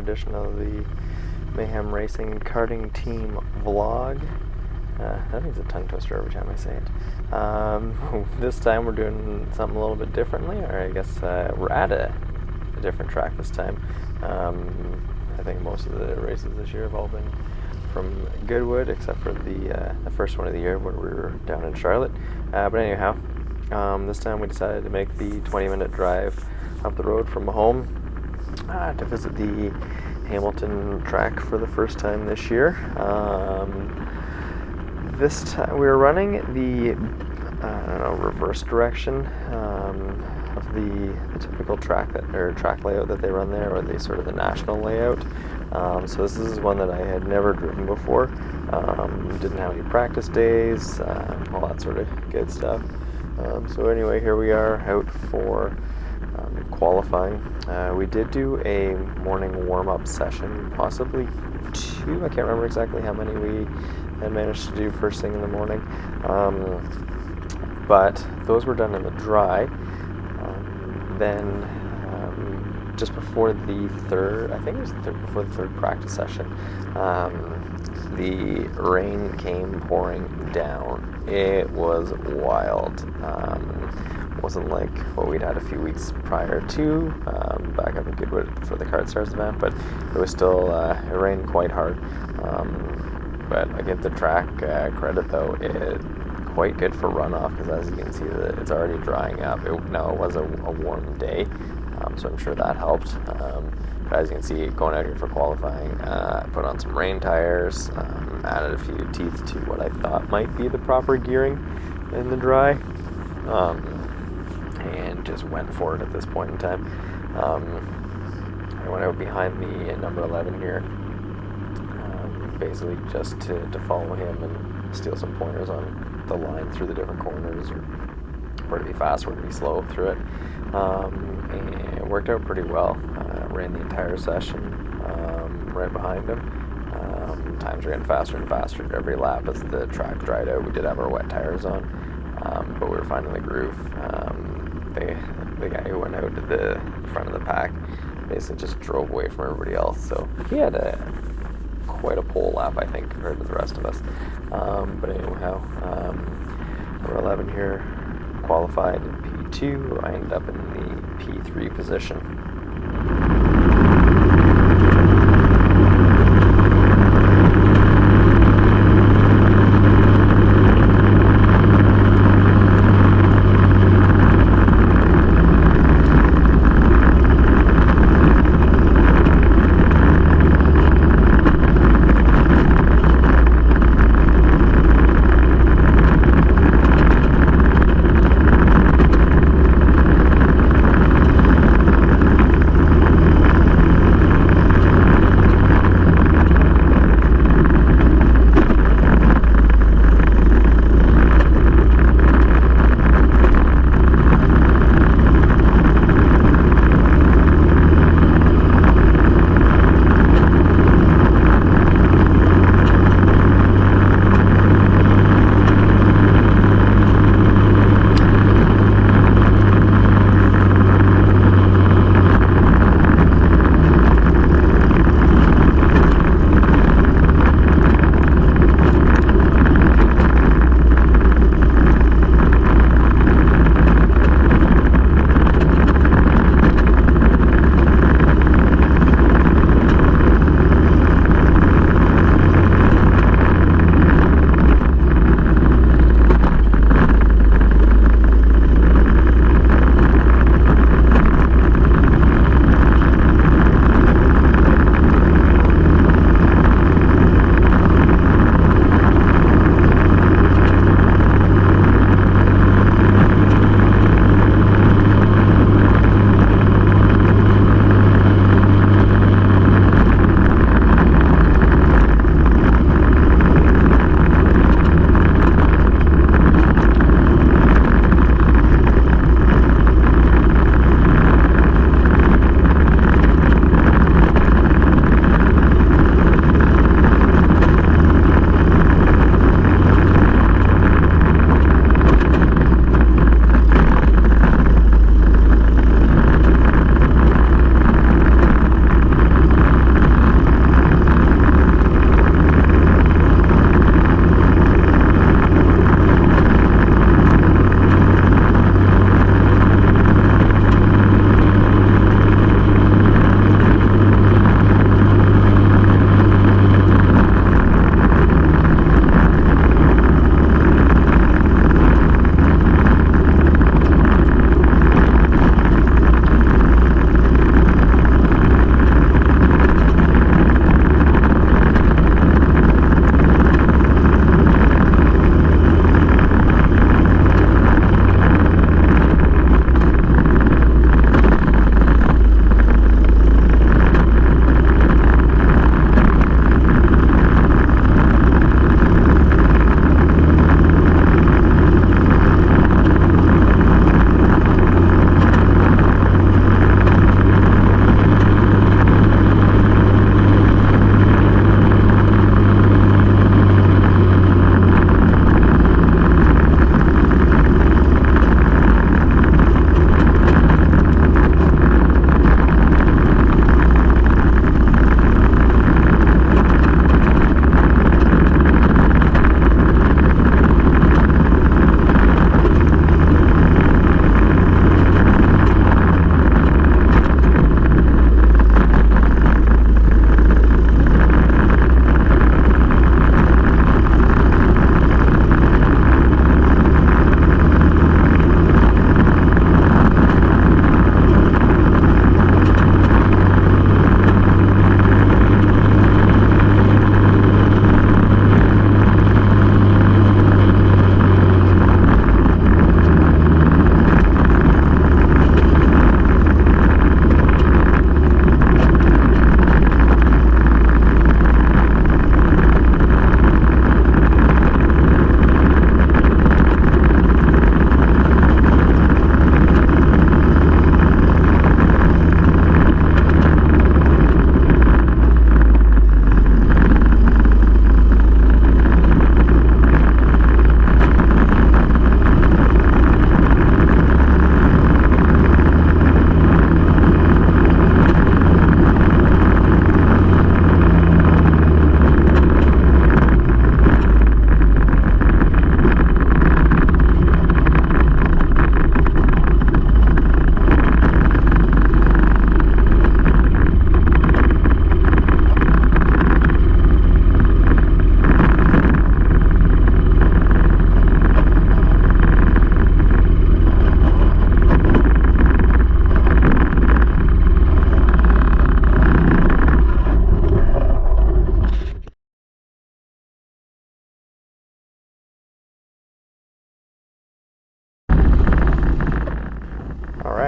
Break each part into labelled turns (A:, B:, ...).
A: edition of the Mayhem Racing Karting Team vlog. That means a tongue twister every time I say it. This time we're doing something a little bit differently, or I guess we're at a different track this time. I think most of the races this year have all been from Goodwood, except for the first one of the year where we were down in Charlotte. But anyhow, this time we decided to make the 20-minute drive up the road from home to visit the Hamilton track for the first time this year. This time we were running the reverse direction of the typical track layout that they run there, or the sort of the national layout. So this is one that I had never driven before. Didn't have any practice days, all that sort of good stuff. So anyway, here we are out for qualifying. We did do a morning warm-up session, possibly two. I can't remember exactly how many we had managed to do first thing in the morning. But those were done in the dry. Then just before the third, I think it was before the third practice session, the rain came pouring down. It was wild. Wasn't like what we'd had a few weeks prior to back up in Goodwood for the Kart Stars event, but it was still, it rained quite hard. But I give the track credit though, it quite good for runoff, because as you can see, it's already drying up. It was a warm day, so I'm sure that helped. But as you can see, going out here for qualifying, put on some rain tires, added a few teeth to what I thought might be the proper gearing in the dry, and just went for it at this point in time. I went out behind the number 11 here, basically just to follow him and steal some pointers on the line through the different corners, or where to be fast, where to be slow through it. And it worked out pretty well. Ran the entire session right behind him. Times were getting faster and faster every lap as the track dried out. We did have our wet tires on, but we were finding the groove. The guy who went out to the front of the pack basically just drove away from everybody else. So he had quite a pole lap, I think, compared to the rest of us. But anyhow, number 11 here qualified in P2. I ended up in the P3 position.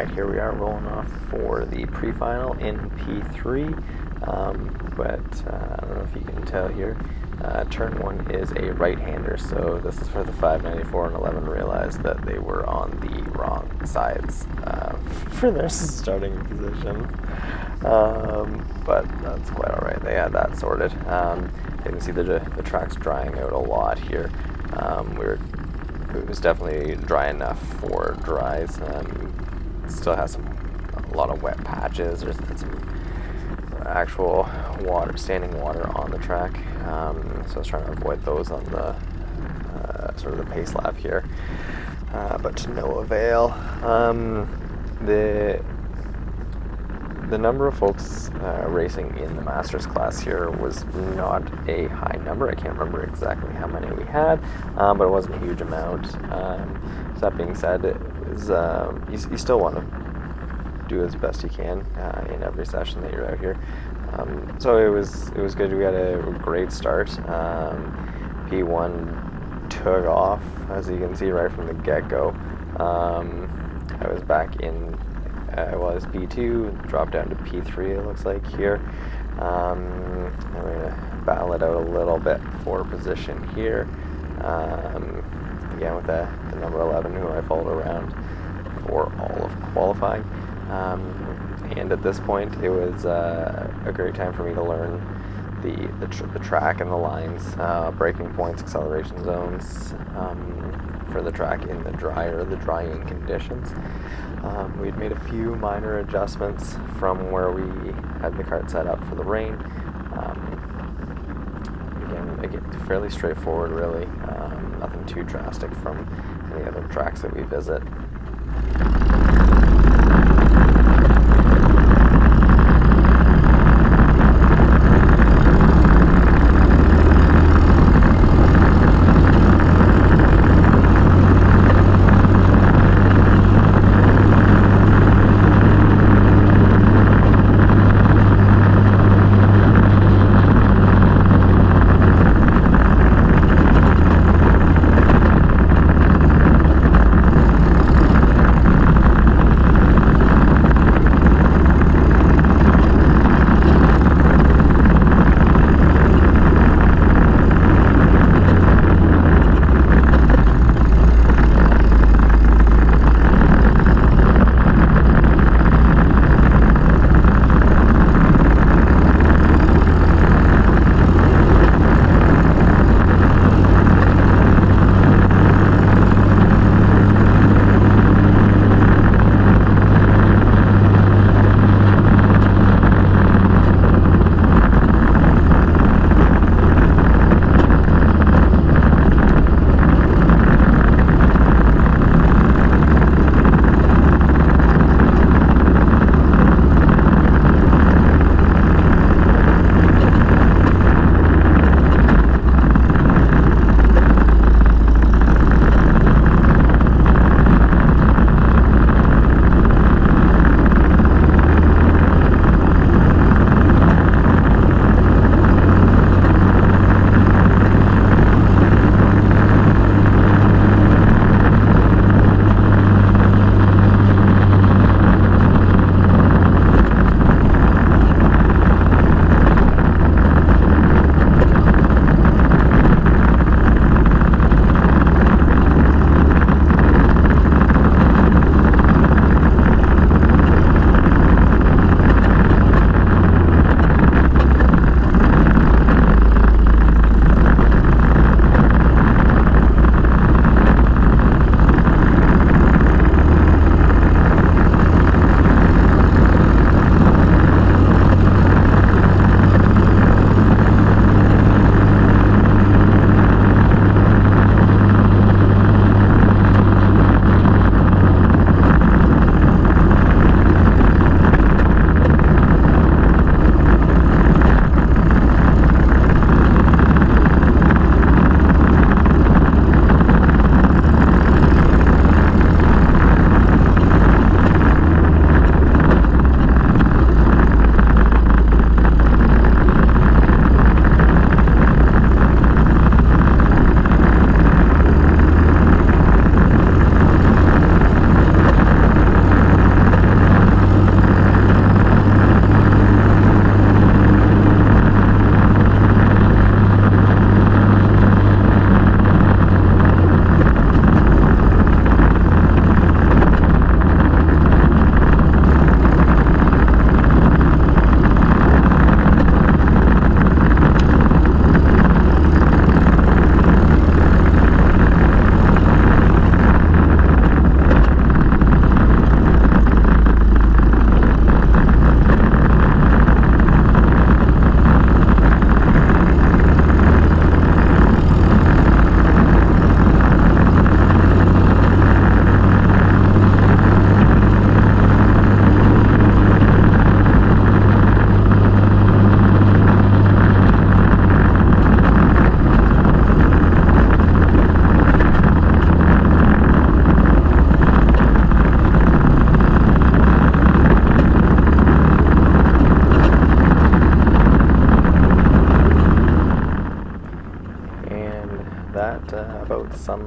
A: Alright, here we are rolling off for the pre-final in P3, but I don't know if you can tell here, turn 1 is a right-hander, so this is for the 594, and 11 realized that they were on the wrong sides for their starting positions, but that's quite alright, they had that sorted. You can see the track's drying out a lot here. It was definitely dry enough for dries. Still has a lot of wet patches. There's some actual water, standing water on the track. So I was trying to avoid those on the sort of the pace lap here, but to no avail. The number of folks racing in the Masters class here was not a high number. I can't remember exactly how many we had, but it wasn't a huge amount. So that being said, it was, you still want to do as best you can in every session that you're out here. So it was good. We had a great start. P1 took off, as you can see right from the get-go. I was back in. I was P2, dropped down to P3 it looks like here. I'm going to battle it out a little bit for position here. Again with the number 11 who I followed around for all of qualifying. And at this point it was a great time for me to learn the track and the lines, braking points, acceleration zones for the track in the drying conditions. We'd made a few minor adjustments from where we had the kart set up for the rain. Again, fairly straightforward, really. Nothing too drastic from any other tracks that we visit.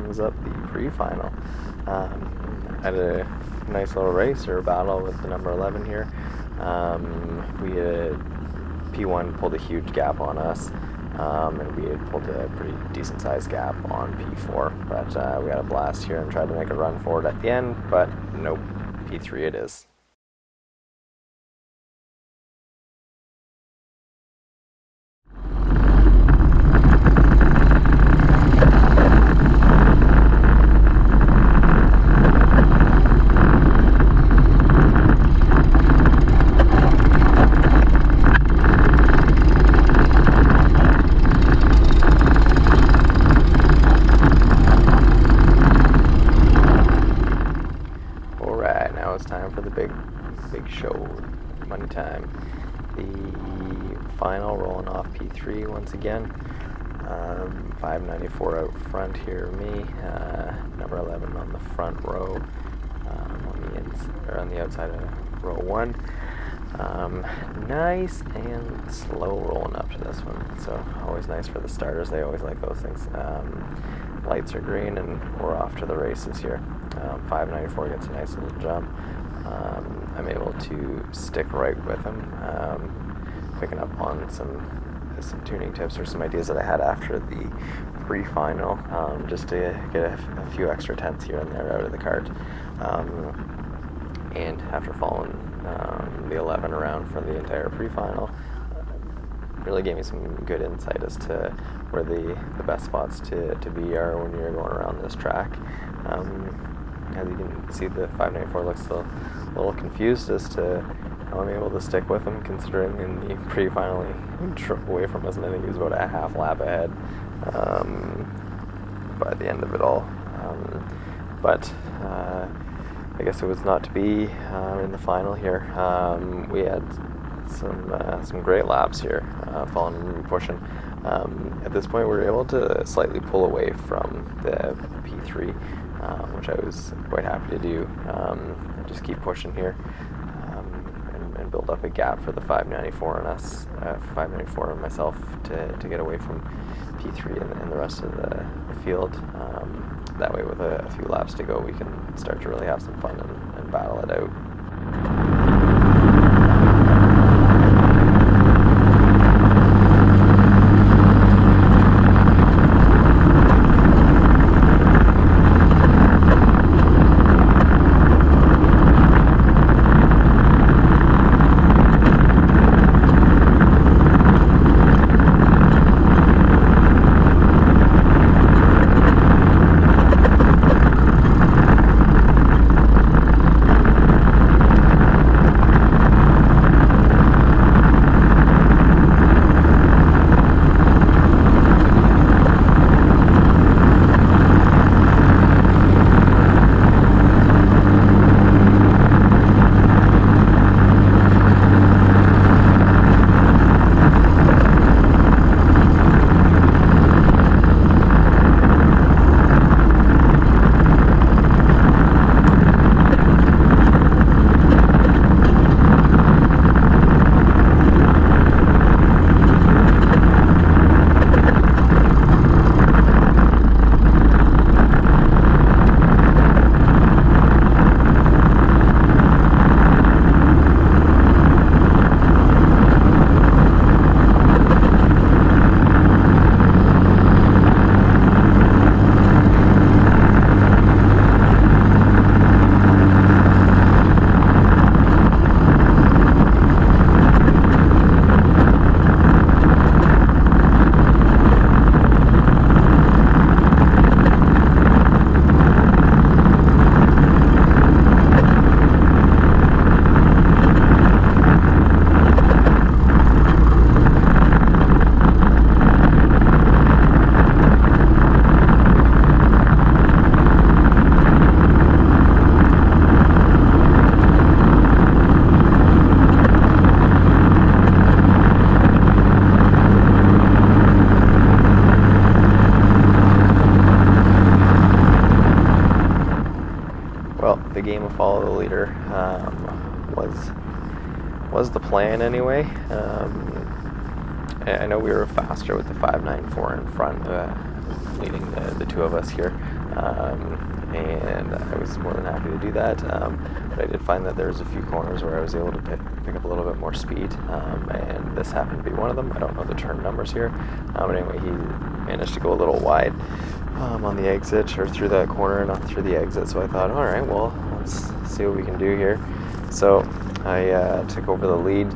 A: sums up the pre-final. Had a nice little race or battle with the number 11 here. We had P1 pulled a huge gap on us, and we had pulled a pretty decent sized gap on P4, but we had a blast here and tried to make a run for it at the end, but nope, P3 it is. Big show, money time. The final rolling off P3 once again. 594 out front here, me. Number 11 on the front row, on the outside of row 1. Nice and slow rolling up to this one. So always nice for the starters. They always like those things. Lights are green and we're off to the races here. 594 gets a nice little jump. I'm able to stick right with him, picking up on some tuning tips or some ideas that I had after the pre-final, just to get a few extra tenths here and there out of the kart. And after following the 11 around for the entire pre-final, really gave me some good insight as to where the best spots to be are when you're going around this track. As you can see, the 594 looks a little confused as to how I'm able to stick with him, considering in the pre-final he drove away from us, and I think he was about a half lap ahead by the end of it all. But I guess it was not to be in the final here. We had some great laps here, following and pushing. At this point, we were able to slightly pull away from the P3. Which I was quite happy to do, and just keep pushing here, and build up a gap for the 594 and us, 594 and myself to get away from P3 and the rest of the field. That way, with a few laps to go, we can start to really have some fun and battle it out. The game of follow the leader was the plan anyway. I know we were faster with the 594 in front, leading the two of us here, and I was more than happy to do that. But I did find that there was a few corners where I was able to pick up a little bit more speed, and this happened to be one of them. I don't know the turn numbers here, but anyway, he managed to go a little wide on the exit, or through that corner and not through the exit. So I thought, all right, well, let's see what we can do here. So I took over the lead,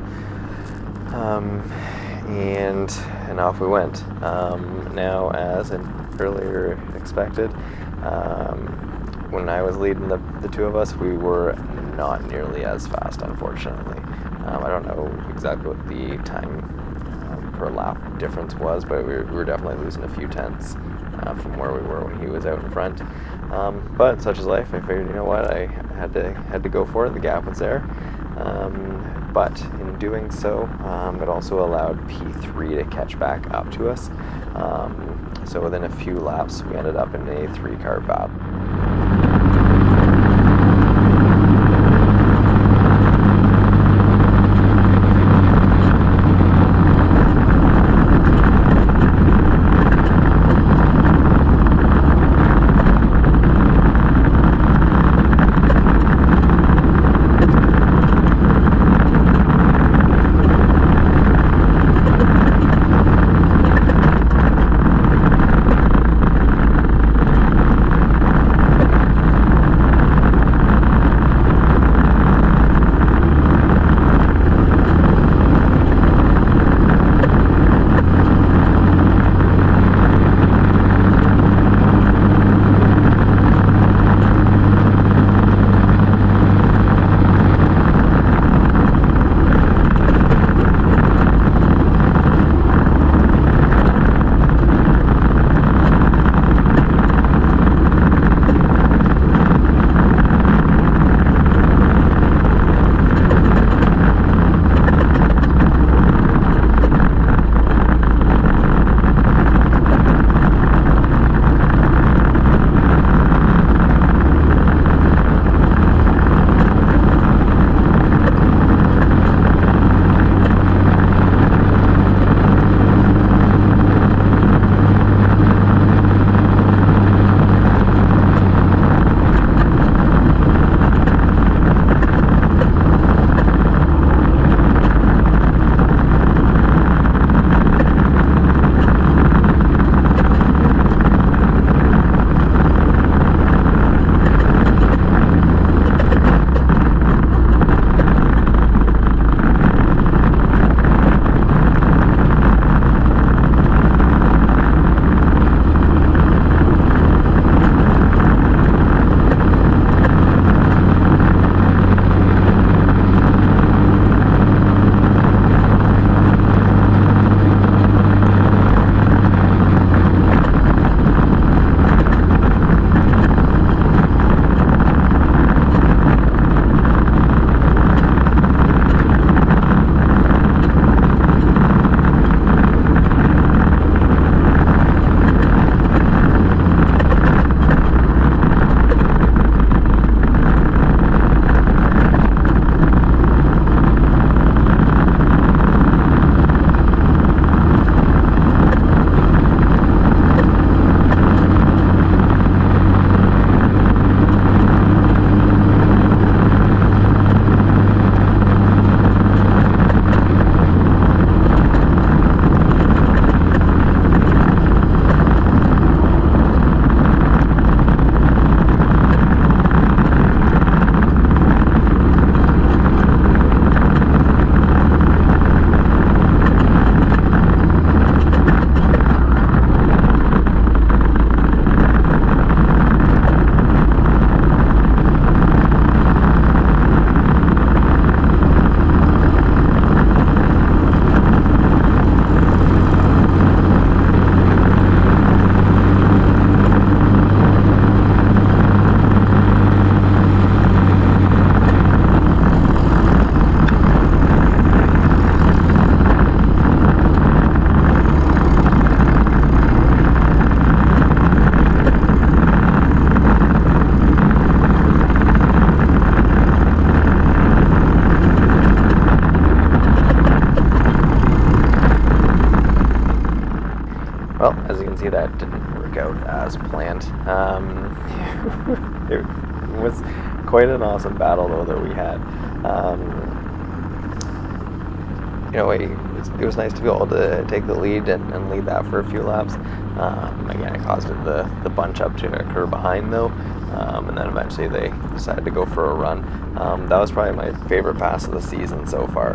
A: and off we went. Now, as earlier expected, when I was leading the two of us, we were not nearly as fast, unfortunately. I don't know exactly what the time per lap difference was, but we were definitely losing a few tenths from where we were when he was out in front. But such is life. I figured, you know what, I had to go for it. The gap was there. But in doing so, it also allowed P3 to catch back up to us. So within a few laps, we ended up in a 3-car battle. Well, as you can see, that didn't work work out as planned. It was quite an awesome battle though that we had. It was nice to be able to take the lead and lead that for a few laps. Again, I caused the bunch up to occur behind though, and then eventually they decided to go for a run. That was probably my favorite pass of the season so far,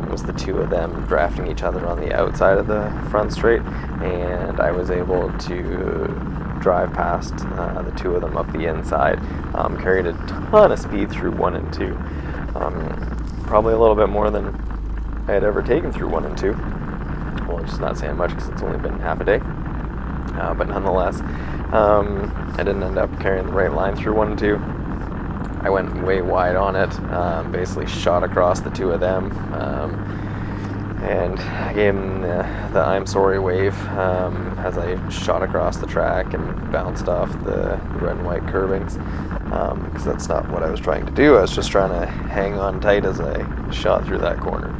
A: was the two of them drafting each other on the outside of the front straight, and I was able to drive past the two of them up the inside, carried a ton of speed through 1 and 2, probably a little bit more than I had ever taken through 1 and 2. Well, it's just not saying much because it's only been half a day. But nonetheless, I didn't end up carrying the right line through 1 and 2. I went way wide on it, basically shot across the two of them, and I gave him the I'm sorry wave as I shot across the track and bounced off the red and white curbings, because that's not what I was trying to do. I was just trying to hang on tight as I shot through that corner.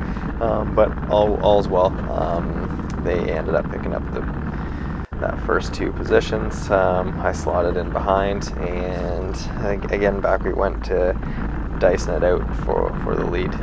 A: But all's well. They ended up picking up that first 2 positions. I slotted in behind, and again back we went to dicing it out for the lead.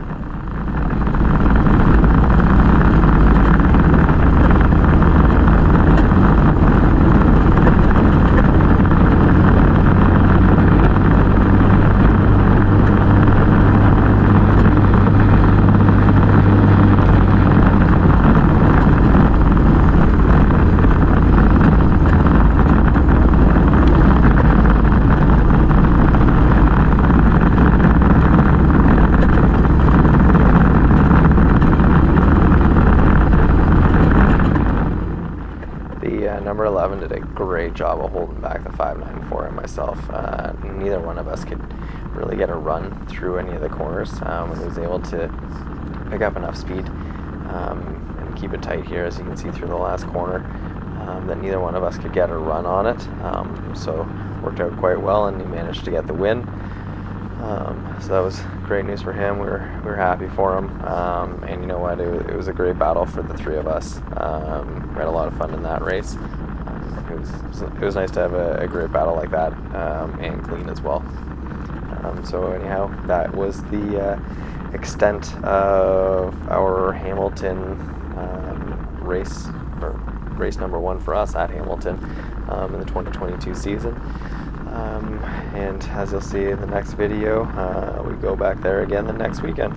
A: Number 11 did a great job of holding back the 594 and myself. Neither one of us could really get a run through any of the corners. We was able to pick up enough speed and keep it tight here, as you can see through the last corner, that neither one of us could get a run on it. So worked out quite well, and he managed to get the win. So that was great news for him. We were happy for him, and you know what? It was a great battle for the 3 of us. We had a lot of fun in that race. It was nice to have a great battle like that, and clean as well. So anyhow, that was the extent of our Hamilton race, or race number 1 for us at Hamilton in the 2022 season. And as you'll see in the next video, we go back there again the next weekend.